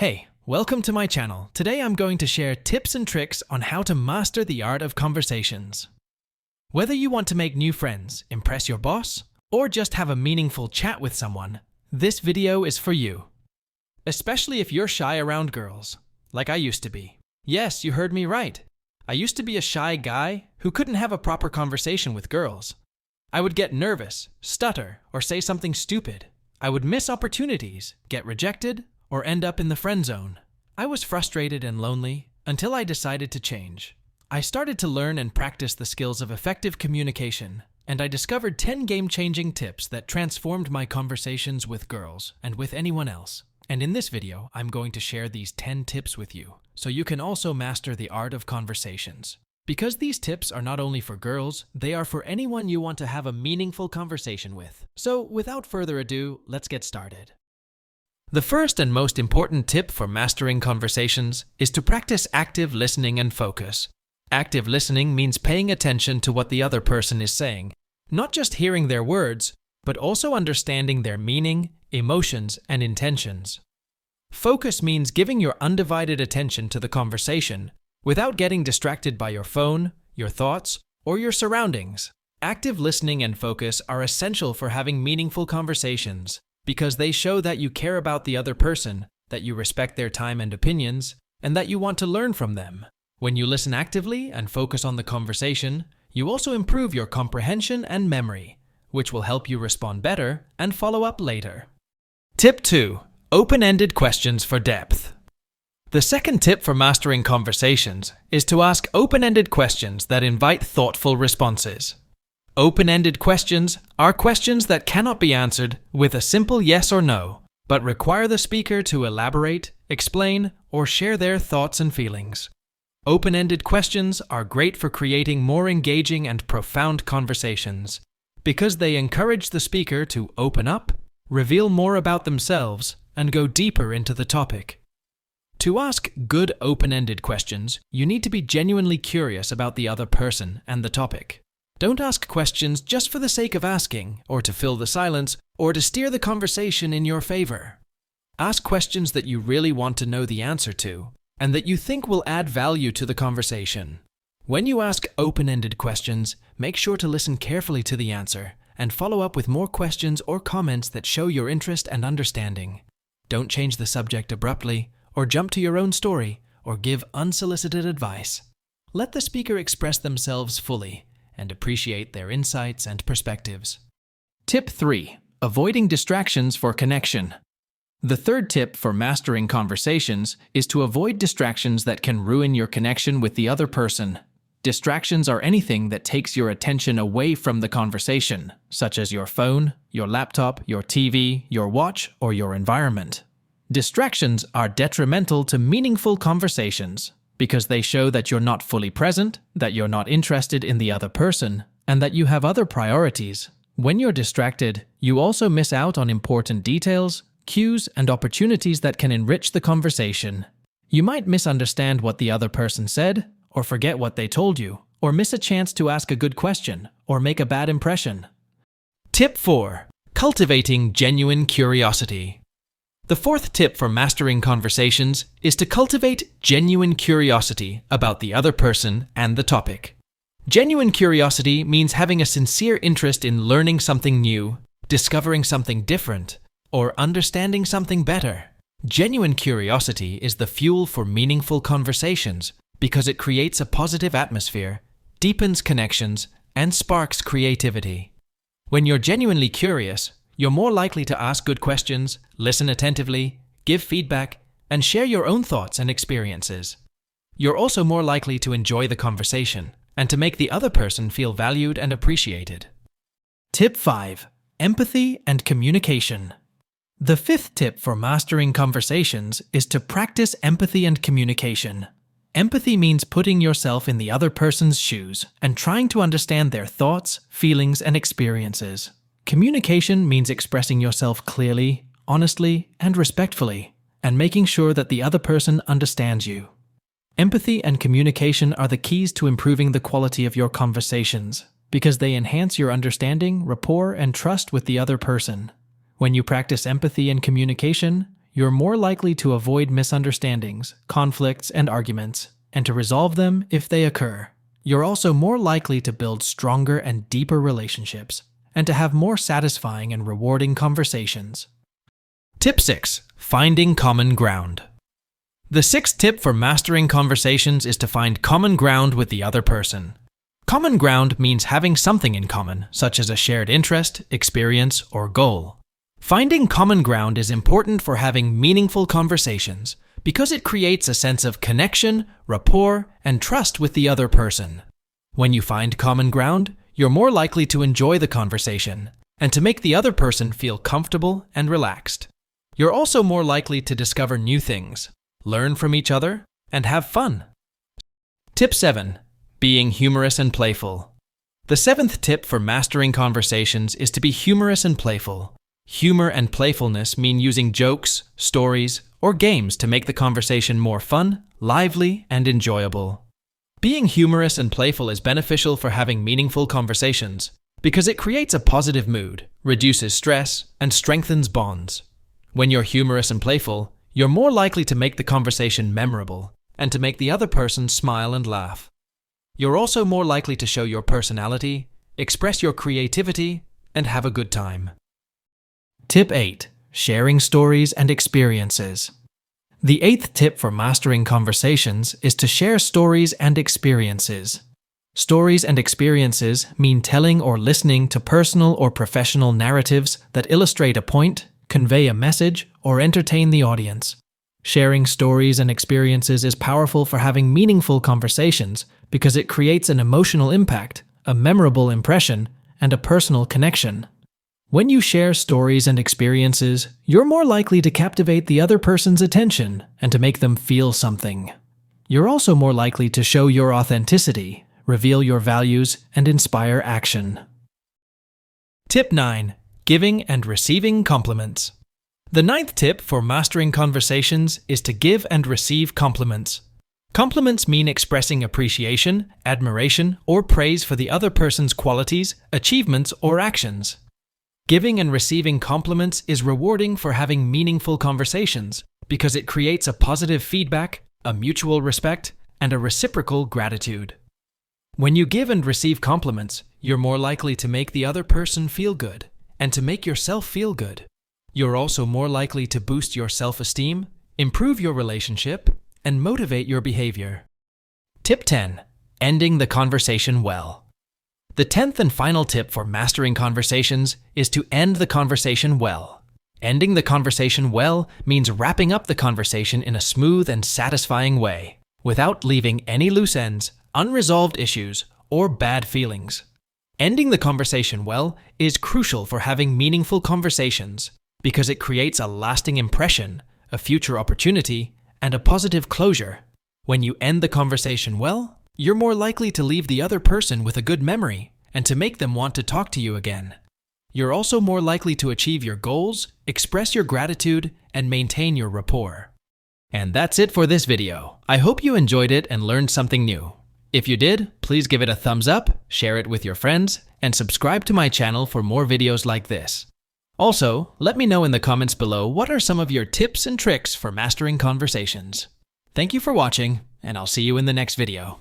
Hey, welcome to my channel. Today I'm going to share tips and tricks on how to master the art of conversations. Whether you want to make new friends, impress your boss, or just have a meaningful chat with someone, this video is for you. Especially if you're shy around girls, like I used to be. Yes, you heard me right. I used to be a shy guy who couldn't have a proper conversation with girls. I would get nervous, stutter, or say something stupid. I would miss opportunities, get rejected, or end up in the friend zone. I was frustrated and lonely until I decided to change. I started to learn and practice the skills of effective communication, and I discovered 10 game-changing tips that transformed my conversations with girls and with anyone else. And in this video, I'm going to share these 10 tips with you, so you can also master the art of conversations. Because these tips are not only for girls, they are for anyone you want to have a meaningful conversation with. So without further ado, let's get started. The first and most important tip for mastering conversations is to practice active listening and focus. Active listening means paying attention to what the other person is saying, not just hearing their words, but also understanding their meaning, emotions, and intentions. Focus means giving your undivided attention to the conversation without getting distracted by your phone, your thoughts, or your surroundings. Active listening and focus are essential for having meaningful conversations, because they show that you care about the other person, that you respect their time and opinions, and that you want to learn from them. When you listen actively and focus on the conversation, you also improve your comprehension and memory, which will help you respond better and follow up later. Tip 2. Open-ended questions for depth. The second tip for mastering conversations is to ask open-ended questions that invite thoughtful responses. Open-ended questions are questions that cannot be answered with a simple yes or no, but require the speaker to elaborate, explain, or share their thoughts and feelings. Open-ended questions are great for creating more engaging and profound conversations because they encourage the speaker to open up, reveal more about themselves, and go deeper into the topic. To ask good open-ended questions, you need to be genuinely curious about the other person and the topic. Don't ask questions just for the sake of asking, or to fill the silence, or to steer the conversation in your favor. Ask questions that you really want to know the answer to, and that you think will add value to the conversation. When you ask open-ended questions, make sure to listen carefully to the answer, and follow up with more questions or comments that show your interest and understanding. Don't change the subject abruptly, or jump to your own story, or give unsolicited advice. Let the speaker express themselves fully, and appreciate their insights and perspectives. Tip 3. Avoiding distractions for connection. The third tip for mastering conversations is to avoid distractions that can ruin your connection with the other person. Distractions are anything that takes your attention away from the conversation, such as your phone, your laptop, your TV, your watch, or your environment. Distractions are detrimental to meaningful conversations, because they show that you're not fully present, that you're not interested in the other person, and that you have other priorities. When you're distracted, you also miss out on important details, cues, and opportunities that can enrich the conversation. You might misunderstand what the other person said, or forget what they told you, or miss a chance to ask a good question, or make a bad impression. Tip 4. Cultivating genuine curiosity. The fourth tip for mastering conversations is to cultivate genuine curiosity about the other person and the topic. Genuine curiosity means having a sincere interest in learning something new, discovering something different, or understanding something better. Genuine curiosity is the fuel for meaningful conversations because it creates a positive atmosphere, deepens connections, and sparks creativity. When you're genuinely curious, you're more likely to ask good questions, listen attentively, give feedback, and share your own thoughts and experiences. You're also more likely to enjoy the conversation and to make the other person feel valued and appreciated. Tip 5. Empathy and communication. The fifth tip for mastering conversations is to practice empathy and communication. Empathy means putting yourself in the other person's shoes and trying to understand their thoughts, feelings, and experiences. Communication means expressing yourself clearly, honestly, and respectfully, and making sure that the other person understands you. Empathy and communication are the keys to improving the quality of your conversations, because they enhance your understanding, rapport, and trust with the other person. When you practice empathy and communication, you're more likely to avoid misunderstandings, conflicts, and arguments, and to resolve them if they occur. You're also more likely to build stronger and deeper relationships, and to have more satisfying and rewarding conversations. Tip 6. Finding common ground. The sixth tip for mastering conversations is to find common ground with the other person. Common ground means having something in common, such as a shared interest, experience, or goal. Finding common ground is important for having meaningful conversations because it creates a sense of connection, rapport, and trust with the other person. When you find common ground, you're more likely to enjoy the conversation and to make the other person feel comfortable and relaxed. You're also more likely to discover new things, learn from each other, and have fun. Tip 7. Being humorous and playful. The seventh tip for mastering conversations is to be humorous and playful. Humor and playfulness mean using jokes, stories, or games to make the conversation more fun, lively, and enjoyable. Being humorous and playful is beneficial for having meaningful conversations because it creates a positive mood, reduces stress, and strengthens bonds. When you're humorous and playful, you're more likely to make the conversation memorable and to make the other person smile and laugh. You're also more likely to show your personality, express your creativity, and have a good time. Tip 8. Sharing stories and experiences. The eighth tip for mastering conversations is to share stories and experiences. Stories and experiences mean telling or listening to personal or professional narratives that illustrate a point, convey a message, or entertain the audience. Sharing stories and experiences is powerful for having meaningful conversations because it creates an emotional impact, a memorable impression, and a personal connection. When you share stories and experiences, you're more likely to captivate the other person's attention and to make them feel something. You're also more likely to show your authenticity, reveal your values, and inspire action. Tip 9. Giving and receiving compliments. The ninth tip for mastering conversations is to give and receive compliments. Compliments mean expressing appreciation, admiration, or praise for the other person's qualities, achievements, or actions. Giving and receiving compliments is rewarding for having meaningful conversations because it creates a positive feedback, a mutual respect, and a reciprocal gratitude. When you give and receive compliments, you're more likely to make the other person feel good and to make yourself feel good. You're also more likely to boost your self-esteem, improve your relationship, and motivate your behavior. Tip 10. Ending the conversation well. The 10th and final tip for mastering conversations is to end the conversation well. Ending the conversation well means wrapping up the conversation in a smooth and satisfying way, without leaving any loose ends, unresolved issues, or bad feelings. Ending the conversation well is crucial for having meaningful conversations because it creates a lasting impression, a future opportunity, and a positive closure. When you end the conversation well, you're more likely to leave the other person with a good memory and to make them want to talk to you again. You're also more likely to achieve your goals, express your gratitude, and maintain your rapport. And that's it for this video. I hope you enjoyed it and learned something new. If you did, please give it a thumbs up, share it with your friends, and subscribe to my channel for more videos like this. Also, let me know in the comments below what are some of your tips and tricks for mastering conversations. Thank you for watching, and I'll see you in the next video.